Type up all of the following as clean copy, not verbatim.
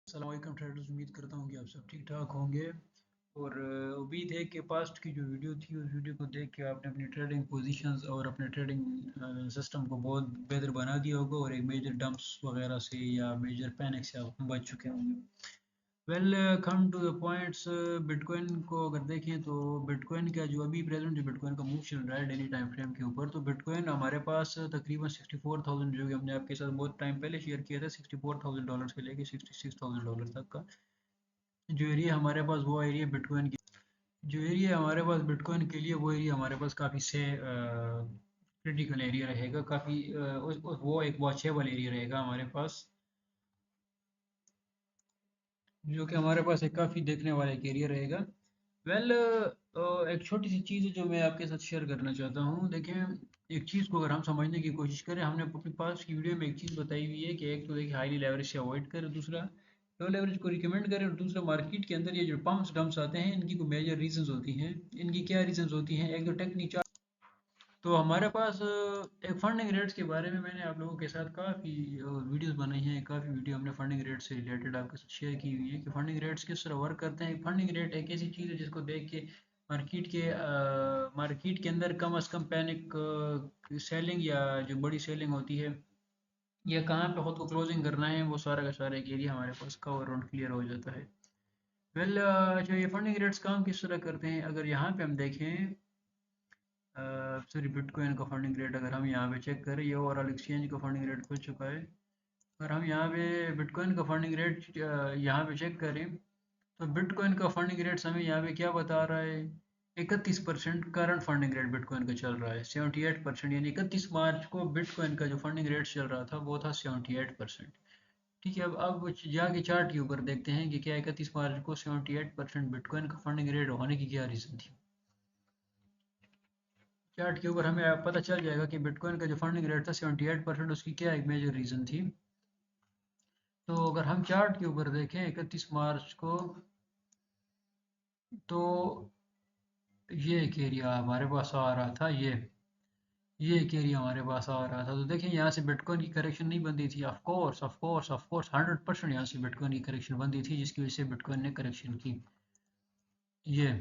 अस्सलाम वालेकुम ट्रेडर्स, उम्मीद करता हूँ कि आप सब ठीक ठाक होंगे। और उम्मीद है कि पास्ट की जो वीडियो थी उस वीडियो को देख के आपने अपनी ट्रेडिंग पोजीशंस और अपने ट्रेडिंग सिस्टम को बहुत बेहतर बना दिया होगा और एक मेजर डंप्स वगैरह से या मेजर पैनिक से आप बच चुके होंगे। Well, come to the points. Bitcoin को अगर देखें तो बिटकॉइन का जो अभी प्रेजेंट जो बिटकॉइन का मूव चल रहा है डेली टाइम फ्रेम के ऊपर, तो बिटकॉइन हमारे पास तकरीबन 64,000, जो कि हमने आपके साथ बहुत टाइम पहले शेयर किया था, $64,000 से लेके $66,000 तक का जो एरिया हमारे पास, वो एरिया बिटकॉइन की जो एरिया हमारे पास बिटकॉइन के लिए, वो एरिया हमारे पास काफ़ी से क्रिटिकल एरिया रहेगा, काफ़ी वो एक वॉचेबल एरिया रहेगा हमारे पास, जो कि हमारे पास एक काफ़ी देखने वाला एक एरिया रहेगा। वेल, एक छोटी सी चीज़ है जो मैं आपके साथ शेयर करना चाहता हूँ। देखें, एक चीज़ को अगर हम समझने की कोशिश करें, हमने अपनी पास की वीडियो में एक चीज़ बताई हुई है कि एक तो देखिए हाईली लेवरेज से अवॉइड करें, दूसरा लो लेवरेज को रिकमेंड करें, और दूसरा मार्केट के अंदर ये जो पम्प्स डंप्स आते हैं इनकी कोई मेजर रीजंस होती हैं। इनकी क्या रीजंस होती हैं? एक तो टेक्निक। तो हमारे पास एक फंडिंग रेट्स के बारे में मैंने आप लोगों के साथ काफ़ी वीडियोस बनाई हैं, काफ़ी वीडियो हमने फंडिंग रेट से रिलेटेड आपके साथ शेयर की हुई है कि फंडिंग रेट्स किस तरह वर्क करते हैं। फंडिंग रेट एक ऐसी चीज़ है जिसको देख के मार्केट के अंदर कम अज़ कम पैनिक सेलिंग या जो बड़ी सेलिंग होती है या कहाँ पे खुद को क्लोजिंग करना है, वो सारा का सारा एक एरिया हमारे पास कवर और क्लियर हो जाता है। वेल, अच्छा, ये फंडिंग रेट्स काम किस तरह करते हैं? अगर यहाँ पे हम देखें, सॉरी, बिटकॉइन का फंडिंग रेट अगर हम यहाँ पे चेक करें, ये ओवरऑल एक्सचेंज का फंडिंग रेट खुल चुका है। अगर हम यहाँ पे बिटकॉइन का फंडिंग रेट यहाँ पे चेक करें, तो बिटकॉइन का फंडिंग रेट हमें यहाँ पे क्या बता रहा है? 31% करंट फंडिंग रेट बिटकॉइन का चल रहा है। 78%, यानी 31 मार्च को बिटकॉइन का जो फंडिंग रेट चल रहा था वो था 78%। ठीक है, अब जाके चार्ट के ऊपर देखते हैं कि क्या 31 मार्च को 78% बिटकॉइन का फंडिंग रेट होने की क्या रीज़न थी। चार्ट के ऊपर हमें पता चल जाएगा कि बिटकॉइन का जो फंडिंग रेट था 78%, उसकी क्या एक मेजर रीज़न थी। तो अगर हम चार्ट के ऊपर देखें 31 मार्च को, तो ये एक एरिया हमारे पास आ रहा था, ये एक एरिया हमारे पास आ रहा था। तो देखिए, यहाँ से बिटकॉइन की करेक्शन नहीं बनती थी। Of course, of course, of course, 100% यहाँ से बिटकॉइन की करेक्शन बनती थी, जिसकी वजह से बिटकॉइन ने करेक्शन की। ये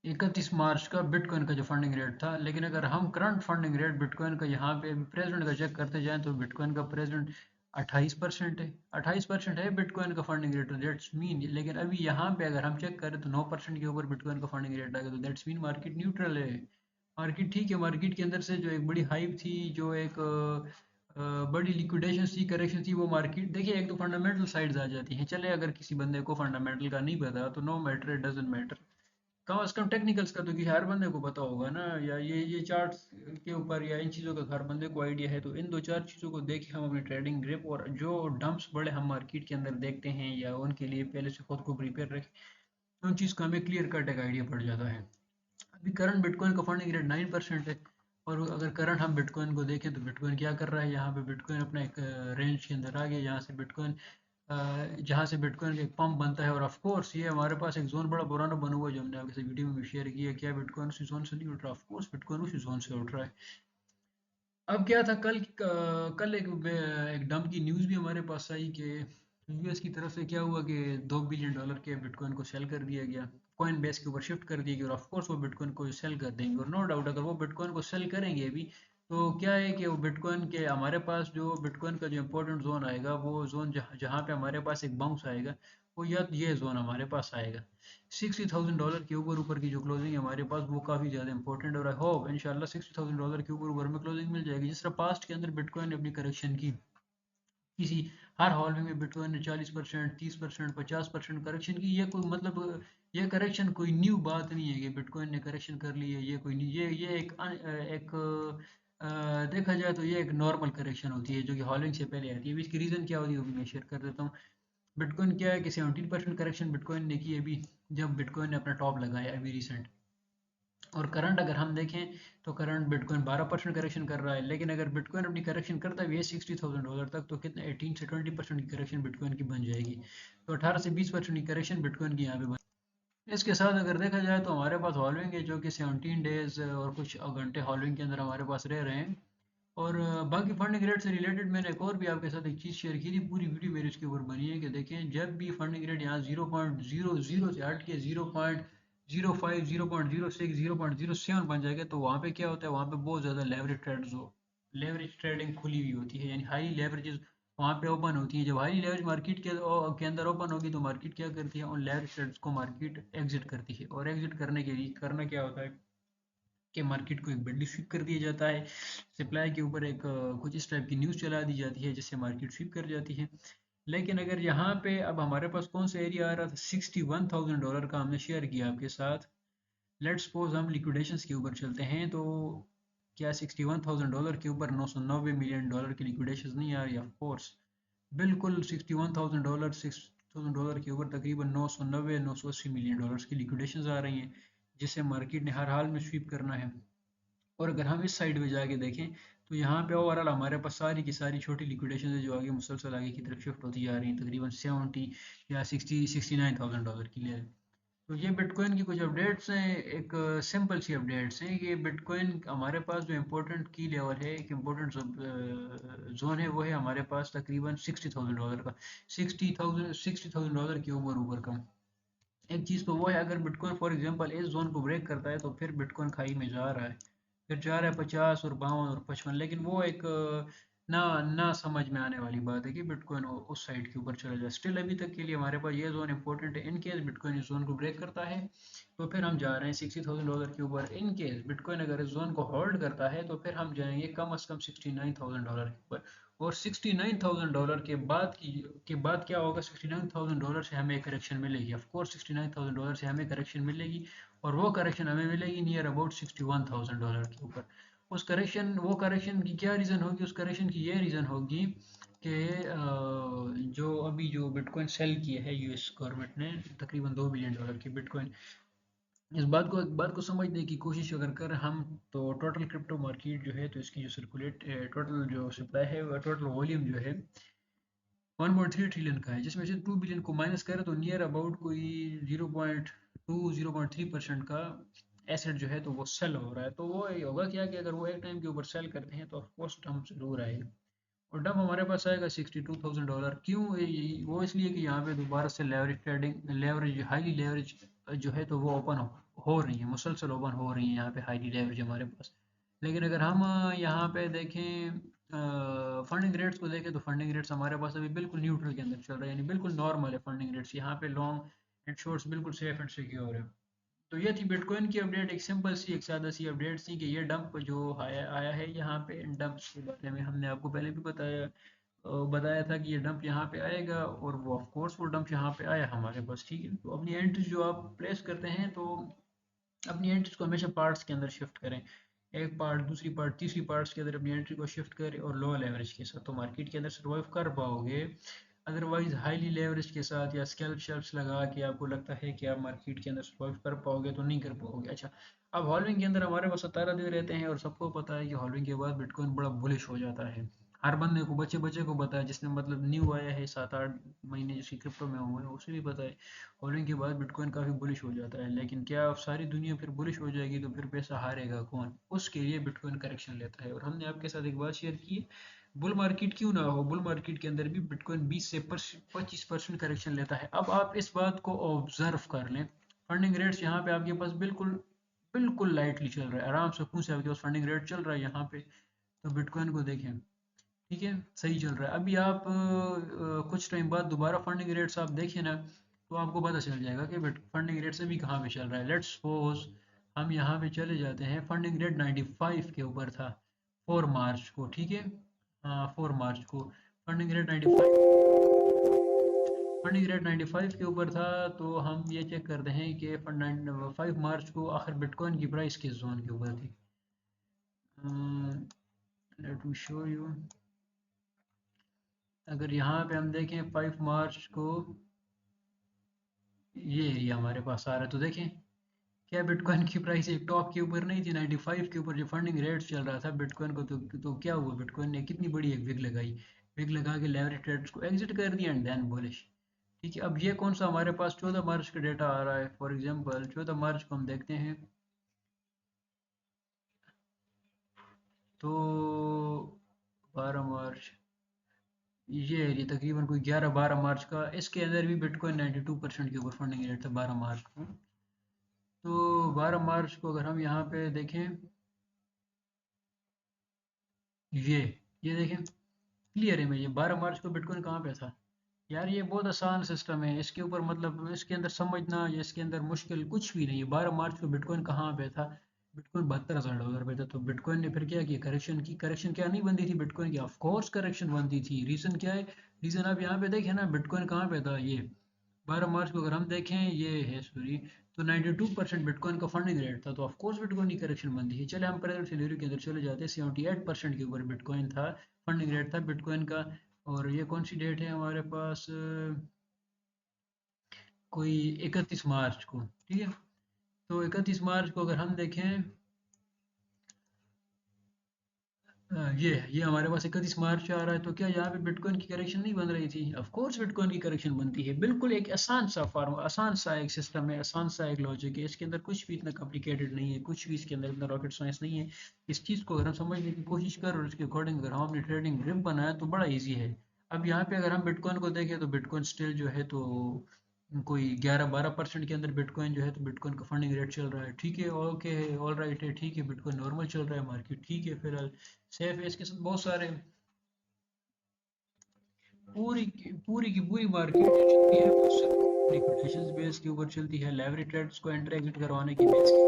31 मार्च का बिटकॉइन का जो फंडिंग रेट था। लेकिन अगर हम करंट फंडिंग रेट बिटकॉइन का यहाँ पे प्रेजेंट का चेक करते जाएं, तो बिटकॉइन का प्रेजेंट 28% है। 28% है बिटकॉइन का फंडिंग रेट, दैट्स मीन। लेकिन अभी यहाँ पे अगर हम चेक करें तो 9% के ऊपर बिटकॉइन का फंडिंग रेट आएगा, तो दैट्स मीन मार्केट न्यूट्रल है। मार्केट ठीक है। मार्केट के अंदर से जो एक बड़ी हाइप थी, जो एक बड़ी लिक्विडेशन थी, करेक्शन थी, वो मार्केट देखिए, एक तो फंडामेंटल साइड्स आ जाती हैं। चले, अगर किसी बंदे को फंडामेंटल का नहीं पता तो no matter, it doesn't matter. कम से कम टेक्निकल्स का तो कि हर बंदे को पता होगा ना, या ये चार्ट्स के ऊपर या इन चीज़ों का हर बंदे को आइडिया है। तो इन दो चार चीज़ों को देख के हम अपनी ट्रेडिंग ग्रिप और जो डंप्स बड़े हम मार्केट के अंदर देखते हैं या उनके लिए पहले से खुद को प्रिपेयर रखें, उन चीज़ का हमें क्लियर कट एक आइडिया पड़ जाता है। अभी करंट बिटकॉइन का फंडिंग रेट 9% है। और अगर करंट हम बिटकॉइन को देखें तो बिटकॉइन क्या कर रहा है? यहाँ पे बिटकॉइन अपना एक रेंज के अंदर आ गया, यहाँ से बिटकॉइन जहाँ से बिटकॉइन का एक पंप बनता है। और ऑफ कोर्स ये हमारे पास एक जोन बड़ा पुराना बना हुआ है, जो हमने आपके साथ वीडियो में भी शेयर किया। क्या बिटकॉइन उसी जोन से नहीं उठ रहा? ऑफ कोर्स बिटकॉइन उसी जोन से उठ रहा है। अब क्या था, कल एक डंप की न्यूज़ भी हमारे पास आई कि यूएस की तरफ से क्या हुआ कि $2 बिलियन के बिटकॉइन को सेल कर दिया गया, कॉइन बेस के ऊपर शिफ्ट कर दिया गया। और ऑफ कोर्स वो बिटकॉइन को सेल कर देंगे, और नो डाउट अगर वो बिटकॉइन को सेल करेंगे अभी, तो क्या है कि वो बिटकॉइन के हमारे पास जो बिटकॉइन का जो इम्पोर्टेंट जोन आएगा, वो जोन जहाँ पे हमारे पास एक बाउंस आएगा, वो या ये जोन हमारे पास आएगा। $60,000 के ऊपर ऊपर की जो क्लोजिंग है हमारे पास, वो काफ़ी ज़्यादा इंपॉर्टेंट। और आई होप इंशाल्लाह $60,000 के ऊपर ऊपर में क्लोजिंग मिल जाएगी। जिस तरह पास्ट के अंदर बिटकॉइन ने अपनी करेक्शन की, किसी हर हॉल्डिंग में बिटकॉइन ने 40%, 30%, 50% करेक्शन की। ये कोई मतलब, ये करेक्शन कोई न्यू बात नहीं है कि बिटकॉइन ने करेक्शन कर ली है। ये कोई नहीं, ये एक देखा जाए तो ये एक नॉर्मल करेक्शन होती है जो कि हॉलिंग से पहले आती है। अभी इसकी रीज़न क्या होती है वो भी मैं शेयर कर देता हूँ। बिटकॉइन क्या है कि 17% करेक्शन बिटकॉइन ने की अभी, जब बिटकॉइन ने अपना टॉप लगाया अभी रिसेंट। और करंट अगर हम देखें तो करंट बिटकॉइन 12% करेक्शन कर रहा है। लेकिन अगर बिटकॉइन अपनी करेक्शन करता भी है $60,000 तक, तो कितने 18 से 20% की करेक्शन बिटकॉइन की बन जाएगी। तो 18 से 20% की करेक्शन बिटकॉइन की यहाँ पे बन। इसके साथ अगर देखा जाए तो हमारे पास हॉलविंग है जो कि 17 डेज और कुछ घंटे हॉलविंग के अंदर हमारे पास रह रहे हैं। और बाकी फंडिंग रेट से रिलेटेड मैंने एक और भी आपके साथ एक चीज़ शेयर की थी, पूरी वीडियो मेरी इसके ऊपर बनी है कि देखें जब भी फंडिंग रेट यहाँ 0.00 से हट के 0.05 0.06 0.07 बन जाएगा तो वहाँ पे क्या होता है, वहाँ पे बहुत ज़्यादा लेवरेज ट्रेडिंग खुली हुई होती है, यानी हाई लेवरेजेस वहाँ पे ओपन होती है। जब हाई लेवरेज मार्केट के अंदर ओपन होगी तो मार्केट क्या करती है, उन लेवरेज ट्रेड्स को मार्केट एग्जिट करती है, और एग्जिट करने के लिए करना क्या होता है कि मार्केट को एक बंडी स्वीप कर दिया जाता है, सप्लाई के ऊपर एक कुछ इस टाइप की न्यूज़ चला दी जाती है जिससे मार्केट स्वीप कर जाती है। लेकिन अगर यहाँ पे अब हमारे पास कौन सा एरिया आ रहा था, $61,000 का हमने शेयर किया आपके साथ। लेट्स सपोज हम लिक्विडेशंस के ऊपर चलते हैं, तो क्या $61,000 के ऊपर $990 मिलियन की लिक्विडेशन नहीं आ रही? ऑफ कोर्स, बिल्कुल $61,000 के ऊपर तकरीबन 990 $980 मिलियन की लिक्विडेशंस आ रही हैं, जिसे मार्केट ने हर हाल में स्वीप करना है। और अगर हम इस साइड में जाके देखें तो यहाँ पे ओवरऑल हमारे पास सारी की सारी छोटी लिक्विडेशन है जो आगे मुसलसल आगे की तरफ शिफ्ट होती जा रही हैं, तकरीबन 70 या 69,000 डॉलर की ले। तो ये बिटकॉइन की कुछ अपडेट्स हैं, एक सिंपल सी अपडेट्स हैं। ये बिटकॉइन हमारे पास जो इम्पोर्टेंट की लेवल है, एक इम्पोर्टेंट जोन है, वो है हमारे पास तकरीबन $60,000 का, $60,000 के ऊपर ऊपर का। एक चीज़ तो वो है, अगर बिटकॉइन फॉर एग्जांपल इस जोन को ब्रेक करता है तो फिर बिटकॉइन खाई में जा रहा है, फिर जा रहा है 50 और 52 और 55। लेकिन वो एक ना ना समझ में आने वाली बात है कि बिटकॉइन उस साइड के ऊपर चला जाए। स्टिल अभी तक के लिए हमारे पास ये जोन इंपॉर्टेंट है, इन केस बिटकॉइन इस जोन को ब्रेक करता है तो फिर हम जा रहे हैं $60,000 के ऊपर। इन केस बिटकॉइन अगर इस जोन को होल्ड करता है तो फिर हम जाएंगे कम अज़ कम $69,000 के ऊपर। और $69,000 के बाद क्या होगा, $69,000 से हमें करेक्शन मिलेगी, ऑफ कोर्स $69,000 से हमें करेक्शन मिलेगी, और वो करेक्शन हमें मिलेगी नियर अबाउट $61,000 के ऊपर। वो करेक्शन की क्या रीज़न होगी, उस करेक्शन की ये रीज़न होगी कि जो अभी जो बिटकॉइन सेल किए है यूएस गवर्नमेंट ने, तकरीबन $2 बिलियन की बिटकॉइन। इस बात को समझने की कोशिश अगर कर हम, तो टोटल क्रिप्टो मार्केट जो है, तो इसकी जो सर्कुलेट टोटल जो सप्लाई है, टोटल वॉल्यूम जो है 1.3 ट्रिलियन का है, जिसमें से 2 बिलियन को माइनस करें तो नियर अबाउट कोई 0.3% का एसेट जो है तो वो सेल हो रहा है। तो वो ये होगा क्या कि अगर वो एक टाइम के ऊपर सेल करते हैं तो ऑफकोर्स डंप जरूर आएगा, और डंप हमारे पास आएगा $62,000। क्यों? वो इसलिए कि यहाँ पे दोबारा से लेवरेज हाईली लेवरेज जो है तो वो हो रही है, मुसलसल ओपन हो रही है यहाँ पे हाईली लेवरेज हमारे पास। लेकिन अगर हम यहाँ पे देखें फंडिंग रेट्स को देखें, तो फंडिंग रेट्स हमारे पास अभी बिल्कुल न्यूट्रल के अंदर चल रहे हैं, यानी बिल्कुल नॉर्मल है फंडिंग रेट्स। यहाँ पे लॉन्ग एंड शॉर्ट्स बिल्कुल सेफ एंड सिक्योर है। तो ये थी बिटकॉइन की अपडेट, एक सिंपल सी एक सादा सी अपडेट थी कि ये डंप जो आया आया है यहाँ पे, इन डंप्स के बारे में हमने आपको पहले भी बताया था कि ये डंप यहाँ पे आएगा, और वो ऑफ कोर्स वो डंप यहाँ पे आया हमारे पास। ठीक है, तो अपनी एंट्रीज जो आप प्लेस करते हैं, तो अपनी एंट्रीज को हमेशा पार्ट्स के अंदर शिफ्ट करें, एक पार्ट दूसरी पार्ट तीसरी पार्ट्स के अंदर अपनी एंट्री को शिफ्ट करें, और लो लेवरेज के साथ तो मार्केट के अंदर सर्वाइव कर पाओगे। अदरवाइज हाईली लेवरेज के साथ या स्कैल्प शेल्फ्स लगा के आपको लगता है कि आप मार्केट के अंदर सर्वाइव कर पाओगे, तो नहीं कर पाओगे। अच्छा, अब हॉल्विंग के अंदर हमारे पास 17 दिन रहते हैं, और सबको पता है कि हॉल्विंग के बाद बिटकॉइन बड़ा बुलिश हो जाता है। हर बंदे को, बच्चे बच्चे को पता है, जिसने मतलब न्यू आया है 7-8 महीने जिसकी क्रिप्टो में हुए हैं, उसे भी पता है हॉल्विंग के बाद बिटकॉइन काफ़ी बुलिश हो जाता है। लेकिन क्या सारी दुनिया फिर बुलिश हो जाएगी तो फिर पैसा हारेगा कौन? उसके लिए बिटकॉइन करेक्शन लेता है। और हमने आपके साथ एक बात शेयर की है, बुल मार्केट क्यों ना हो, बुल मार्केट के अंदर भी बिटकॉइन 20 से 25% करेक्शन लेता है। अब आप इस बात को ऑब्जर्व कर लें, फंडिंग रेट्स यहाँ पे आपके पास बिल्कुल बिल्कुल लाइटली चल रहा है, आराम से खून से आपके पास फंडिंग रेट चल रहा है यहाँ पे। तो बिटकॉइन को देखें, ठीक है, सही चल रहा है। अभी आप कुछ टाइम बाद दोबारा फंडिंग रेट्स आप देखें ना, तो आपको पता चल जाएगा कि फंडिंग रेट्स अभी कहाँ पे चल रहा है। लेट्स सपोज हम यहाँ पे चले जाते हैं, फंडिंग रेट 95 के ऊपर था 4 मार्च को, ठीक है, हाँ 4 मार्च को फंडिंग रेट 95 के ऊपर था। तो हम ये चेक करते हैं कि 5 मार्च को आखिर बिटकॉइन की प्राइस किस जोन के ऊपर थी। Let me show you. अगर यहाँ पे हम देखें 5 मार्च को, ये एरिया हमारे पास आ रहा है, तो देखें क्या बिटकॉइन की प्राइस एक टॉप के ऊपर नहीं थी 95 के ऊपर जो फंडिंग रेट चल रहा था बिटकॉइन को। तो क्या हुआ, बिटकॉइन ने कितनी बड़ी एक विग लगाई, विग लगा के लेवरेज ट्रेड्स को एग्जिट कर दिया एंड देन बुलिश। ठीक है, अब ये कौन सा हमारे पास 14 मार्च का डेटा आ रहा है, फॉर एग्जांपल 14 मार्च को हम देखते हैं। तो 12 मार्च, ये एरिया तकरीबन कोई 11-12 मार्च का, इसके अंदर भी बिटकॉइन 92% के ऊपर फंडिंग रेट था 12 मार्च को। तो 12 मार्च को अगर हम यहाँ पे देखें, ये ये देखें, क्लियर है। मैं ये 12 मार्च को बिटकॉइन कहाँ पे था यार, ये बहुत आसान सिस्टम है, इसके ऊपर मतलब इसके अंदर समझना या इसके अंदर मुश्किल कुछ भी नहीं है। 12 मार्च को बिटकॉइन कहाँ पे था, बिटकॉइन $72,000 पे था। तो बिटकॉइन ने फिर क्या किया, करेक्शन की। करेक्शन क्या नहीं बनती थी बिटकॉइन की, ऑफ कोर्स करेक्शन बनती थी। रीज़न क्या है, रीज़न आप यहाँ पे देखें ना, बिटकॉइन कहाँ पे था, ये 12 मार्च को अगर हम देखें, ये है सॉरी, तो 92% बिटकॉइन का फंडिंग रेट था, तो ऑफ कोर्स बिटकॉइन की करेक्शन बनती है। चले हम प्रेजेंट सिनेरियो के अंदर चले जाते हैं, 78% के ऊपर बिटकॉइन था, फंडिंग रेट था बिटकॉइन का। और ये कौन सी डेट है हमारे पास, कोई 31 मार्च को, ठीक है। तो 31 मार्च को अगर हम देखें, ये हमारे पास 31 मार्च आ रहा है, तो क्या यहाँ पे बिटकॉइन की करेक्शन नहीं बन रही थी? ऑफ कोर्स बिटकॉइन की करेक्शन बनती है। बिल्कुल एक आसान सा फार्मूला, आसान सा एक सिस्टम है, आसान सा एक लॉजिक है, इसके अंदर कुछ भी इतना कॉम्प्लिकेटेड नहीं है, कुछ भी इसके अंदर इतना रॉकेट साइंस नहीं है। इस चीज़ को अगर हम समझने की कोशिश करें और उसके अकॉर्डिंग अगर हम अपनी ट्रेडिंग ग्रिप बनाए तो बड़ा ईजी है। अब यहाँ पे अगर हम बिटकॉइन को देखें, तो बिटकॉइन स्टिल जो है, तो कोई 11-12% के अंदर बिटकॉइन जो है, तो बिटकॉइन का फंडिंग रेट चल रहा है, ठीक है, ओके है, ऑल राइट है, ठीक है, बिटकॉइन नॉर्मल चल रहा है, मार्केट ठीक है फिलहाल, सेफ है। इसके साथ बहुत सारे, पूरी की पूरी मार्केट जो चलती है वो सिर्फ रिकमेंडेशंस बेस के ऊपर चलती है, लेवरेज ट्रेड्स को एंटर एग्जिट करवाने की बेस के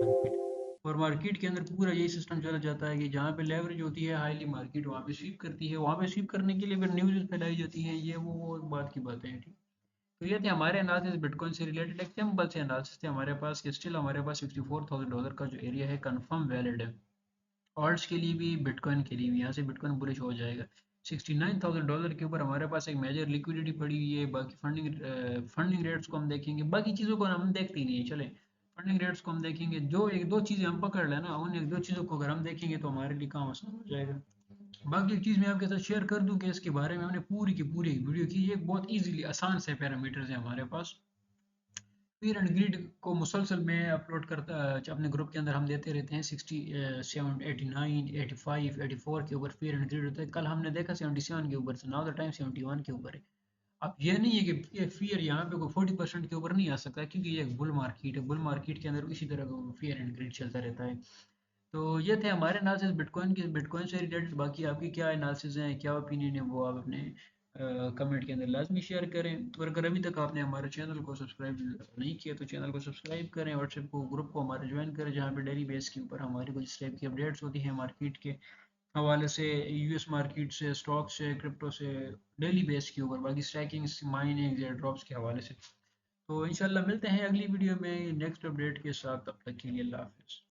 मार्केट। और मार्केट के अंदर पूरा यही सिस्टम चला जाता है कि जहाँ पे लेवरेज होती है हाईली, मार्केट वहाँ पे स्वीप करती है, वहाँ पे स्वीप करने के लिए फिर न्यूज़ फैलाई जाती है, ये वो बात की बातें हैं, ठीक। तो ये थे हमारे एनालिसिस बिटकॉइन से रिलेटेड, एक सिंपल से एनालिसिस थे हमारे पास कि स्टिल हमारे पास $64,000 का जो एरिया है कंफर्म वैलिड है, ऑल्ट्स के लिए भी बिटकॉइन के लिए भी। यहाँ से बिटकॉइन बुलिश हो जाएगा। $69,000 के ऊपर हमारे पास एक मेजर लिक्विडिटी पड़ी हुई है। बाकी फंडिंग रेट्स को हम देखेंगे, बाकी चीज़ों को हम देखते ही नहीं है, चले फंडिंग रेट्स को हम देखेंगे। जो एक दो चीज़ें हम पकड़ लें ना, उन एक दो चीज़ों को अगर हम देखेंगे तो हमारे लिए काम आसान हो जाएगा। बाकी एक चीज़ मैं आपके साथ शेयर कर दूं कि इसके बारे में हमने पूरी की पूरी एक वीडियो की, ये बहुत इजीली आसान से पैरामीटर्स हैं हमारे पास। फियर एंड ग्रीड को मुसलसल में अपलोड करता, अपने ग्रुप के अंदर हम देते रहते हैं। 67, 89, 85, 84 के ऊपर फियर एंड ग्रीड होता है। कल हमने देखा 77 के ऊपर से, नाउ द टाइम 71 के ऊपर है। अब ये नहीं है कि ये फियर यहाँ पे कोई 40% के ऊपर नहीं आ सकता, क्योंकि ये एक बुल मार्केट है, बुल मार्केट के अंदर इसी तरह का फियर एंड ग्रीड चलता रहता है। तो ये थे हमारे एनालिसिस बिटकॉइन के, बिटकॉइन से रिलेटेड। बाकी आपकी क्या एनालिसिस हैं, क्या ओपिनियन है, वो आप अपने कमेंट के अंदर लाजमी शेयर करें। और अगर अभी तक आपने हमारे चैनल को सब्सक्राइब नहीं किया तो चैनल को सब्सक्राइब करें, व्हाट्सएप को ग्रुप को हमारे ज्वाइन करें, जहाँ पे डेली बेस के ऊपर हमारी कुछ टाइप की अपडेट्स होती हैं मार्केट के हवाले से, यूएस मार्केट से, स्टॉक से, क्रिप्टो से, डेली बेस के ऊपर, बाकी स्टैकिंग, माइनिंग, एयर ड्रॉप्स के हवाले से। तो इंशाल्लाह मिलते हैं अगली वीडियो में नेक्स्ट अपडेट के साथ, तब तक के लिए अल्लाह हाफिज़।